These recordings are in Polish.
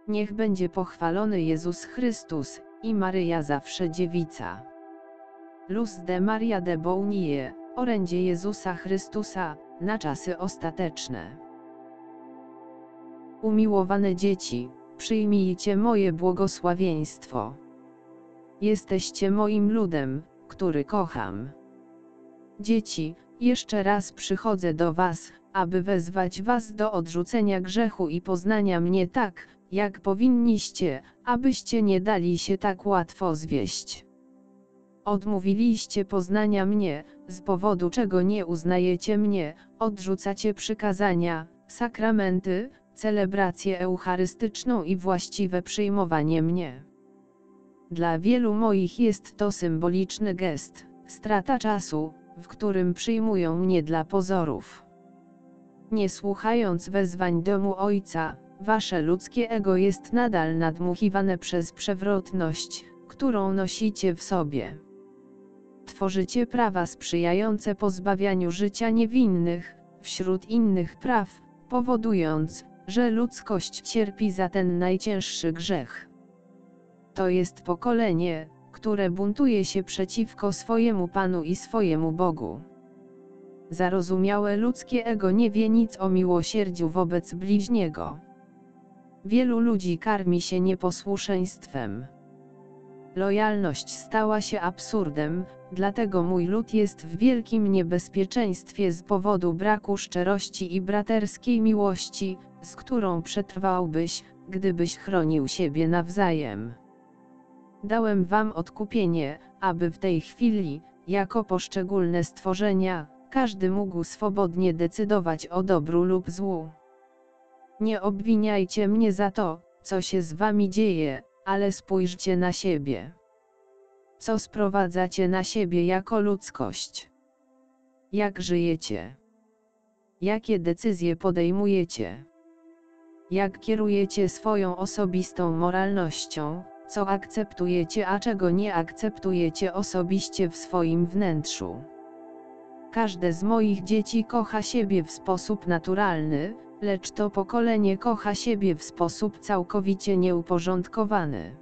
Niech będzie pochwalony Jezus Chrystus i Maryja zawsze dziewica. Luz de Maria de Bounie, orędzie Jezusa Chrystusa, na czasy ostateczne. Umiłowane dzieci, przyjmijcie moje błogosławieństwo. Jesteście moim ludem, który kocham. Dzieci, jeszcze raz przychodzę do was, aby wezwać was do odrzucenia grzechu i poznania mnie tak, jak powinniście, abyście nie dali się tak łatwo zwieść. Odmówiliście poznania mnie, z powodu czego nie uznajecie mnie, odrzucacie przykazania, sakramenty, celebrację eucharystyczną i właściwe przyjmowanie mnie. Dla wielu moich jest to symboliczny gest, strata czasu, w którym przyjmują mnie dla pozorów. Nie słuchając wezwań domu Ojca, wasze ludzkie ego jest nadal nadmuchiwane przez przewrotność, którą nosicie w sobie. Tworzycie prawa sprzyjające pozbawianiu życia niewinnych, wśród innych praw, powodując, że ludzkość cierpi za ten najcięższy grzech. To jest pokolenie, które buntuje się przeciwko swojemu Panu i swojemu Bogu. Zarozumiałe ludzkie ego nie wie nic o miłosierdziu wobec bliźniego. Wielu ludzi karmi się nieposłuszeństwem. Lojalność stała się absurdem, dlatego mój lud jest w wielkim niebezpieczeństwie z powodu braku szczerości i braterskiej miłości, z którą przetrwałbyś, gdybyś chronił siebie nawzajem. Dałem wam odkupienie, aby w tej chwili, jako poszczególne stworzenia, każdy mógł swobodnie decydować o dobru lub złu. Nie obwiniajcie mnie za to, co się z wami dzieje, ale spójrzcie na siebie. Co sprowadzacie na siebie jako ludzkość? Jak żyjecie? Jakie decyzje podejmujecie? Jak kierujecie swoją osobistą moralnością, co akceptujecie, a czego nie akceptujecie osobiście w swoim wnętrzu? Każde z moich dzieci kocha siebie w sposób naturalny, lecz to pokolenie kocha siebie w sposób całkowicie nieuporządkowany.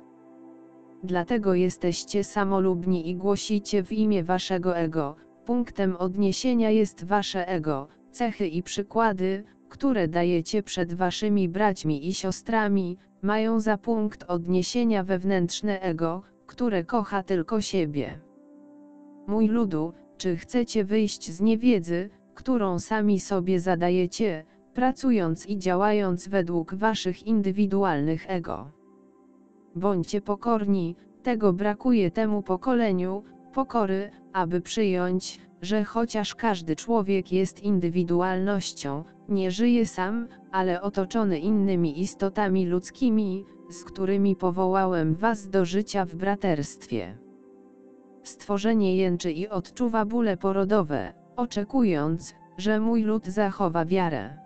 Dlatego jesteście samolubni i głosicie w imię waszego ego. Punktem odniesienia jest wasze ego, cechy i przykłady, które dajecie przed waszymi braćmi i siostrami, mają za punkt odniesienia wewnętrzne ego, które kocha tylko siebie. Mój ludu, czy chcecie wyjść z niewiedzy, którą sami sobie zadajecie, pracując i działając według waszych indywidualnych ego? Bądźcie pokorni, tego brakuje temu pokoleniu, pokory, aby przyjąć, że chociaż każdy człowiek jest indywidualnością, nie żyje sam, ale otoczony innymi istotami ludzkimi, z którymi powołałem was do życia w braterstwie. Stworzenie jęczy i odczuwa bóle porodowe, oczekując, że mój lud zachowa wiarę.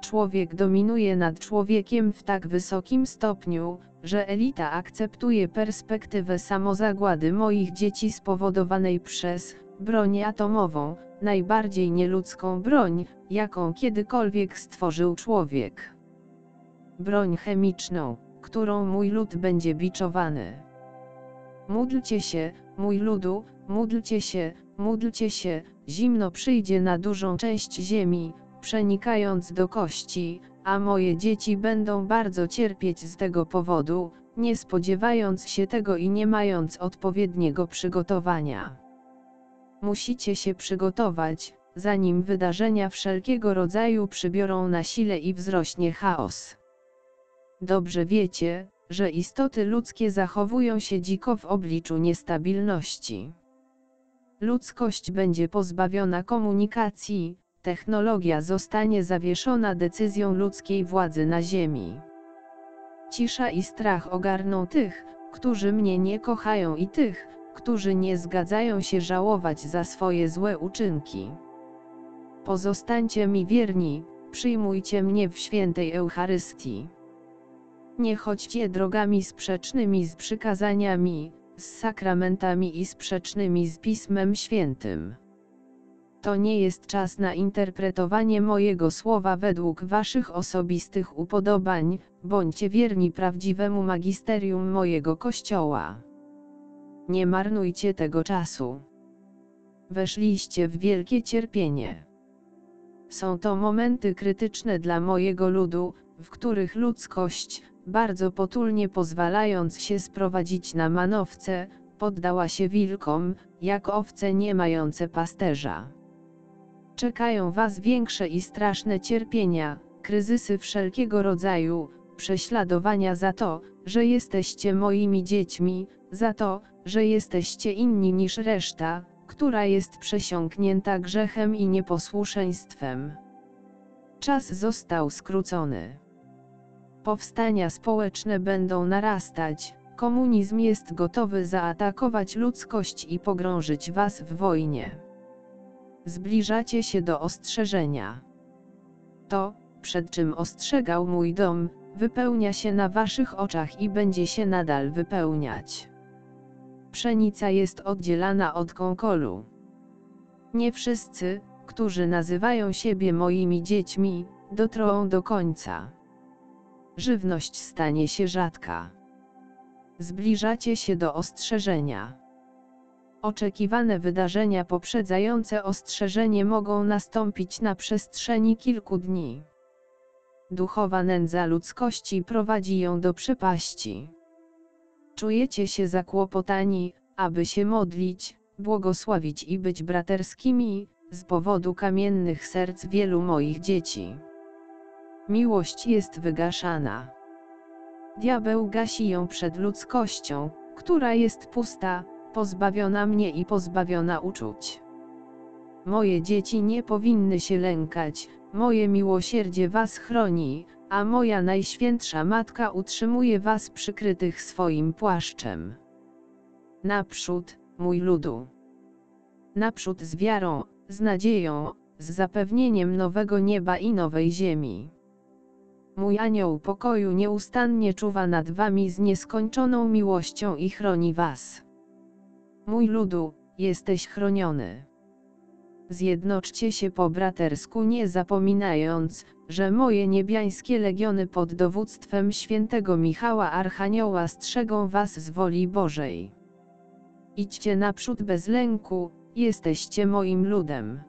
Człowiek dominuje nad człowiekiem w tak wysokim stopniu, że elita akceptuje perspektywę samozagłady moich dzieci spowodowanej przez broń atomową, najbardziej nieludzką broń, jaką kiedykolwiek stworzył człowiek. Broń chemiczną, którą mój lud będzie biczowany. Módlcie się, mój ludu, módlcie się, zimno przyjdzie na dużą część ziemi, przenikając do kości, a moje dzieci będą bardzo cierpieć z tego powodu, nie spodziewając się tego i nie mając odpowiedniego przygotowania. Musicie się przygotować, zanim wydarzenia wszelkiego rodzaju przybiorą na sile i wzrośnie chaos. Dobrze wiecie, że istoty ludzkie zachowują się dziko w obliczu niestabilności. Ludzkość będzie pozbawiona komunikacji, technologia zostanie zawieszona decyzją ludzkiej władzy na ziemi. Cisza i strach ogarną tych, którzy mnie nie kochają i tych, którzy nie zgadzają się żałować za swoje złe uczynki. Pozostańcie mi wierni, przyjmujcie mnie w świętej Eucharystii. Nie chodźcie drogami sprzecznymi z przykazaniami, z sakramentami i sprzecznymi z Pismem Świętym. To nie jest czas na interpretowanie mojego słowa według waszych osobistych upodobań, bądźcie wierni prawdziwemu magisterium mojego Kościoła. Nie marnujcie tego czasu. Weszliście w wielkie cierpienie. Są to momenty krytyczne dla mojego ludu, w których ludzkość, bardzo potulnie pozwalając się sprowadzić na manowce, poddała się wilkom, jak owce nie mające pasterza. Czekają was większe i straszne cierpienia, kryzysy wszelkiego rodzaju, prześladowania za to, że jesteście moimi dziećmi, za to, że jesteście inni niż reszta, która jest przesiąknięta grzechem i nieposłuszeństwem. Czas został skrócony. Powstania społeczne będą narastać, komunizm jest gotowy zaatakować ludzkość i pogrążyć was w wojnie. Zbliżacie się do ostrzeżenia. To, przed czym ostrzegał mój dom, wypełnia się na waszych oczach i będzie się nadal wypełniać. Pszenica jest oddzielana od kąkolu. Nie wszyscy, którzy nazywają siebie moimi dziećmi, dotrą do końca. Żywność stanie się rzadka. Zbliżacie się do ostrzeżenia. Oczekiwane wydarzenia poprzedzające ostrzeżenie mogą nastąpić na przestrzeni kilku dni. Duchowa nędza ludzkości prowadzi ją do przepaści. Czujecie się zakłopotani, aby się modlić, błogosławić i być braterskimi, z powodu kamiennych serc wielu moich dzieci. Miłość jest wygaszana. Diabeł gasi ją przed ludzkością, która jest pusta, pozbawiona mnie i pozbawiona uczuć. Moje dzieci nie powinny się lękać, moje miłosierdzie was chroni, a moja Najświętsza Matka utrzymuje was przykrytych swoim płaszczem. Naprzód, mój ludu. Naprzód z wiarą, z nadzieją, z zapewnieniem nowego nieba i nowej ziemi. Mój anioł pokoju nieustannie czuwa nad wami z nieskończoną miłością i chroni was. Mój ludu, jesteś chroniony. Zjednoczcie się po bratersku, nie zapominając, że moje niebiańskie legiony pod dowództwem świętego Michała Archanioła strzegą was z woli Bożej. Idźcie naprzód bez lęku, jesteście moim ludem.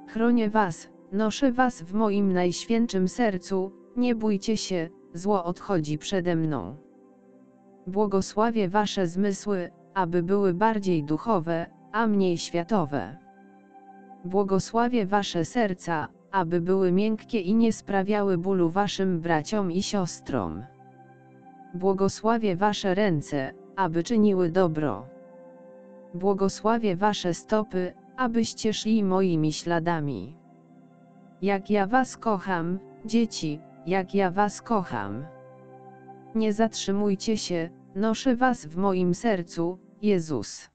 Chronię was, noszę was w moim najświętszym sercu, nie bójcie się, zło odchodzi przede mną. Błogosławię wasze zmysły, aby były bardziej duchowe, a mniej światowe. Błogosławię wasze serca, aby były miękkie i nie sprawiały bólu waszym braciom i siostrom. Błogosławię wasze ręce, aby czyniły dobro. Błogosławię wasze stopy, abyście szli moimi śladami. Jak ja was kocham, dzieci, jak ja was kocham. Nie zatrzymujcie się, noszę was w moim sercu, Jezus.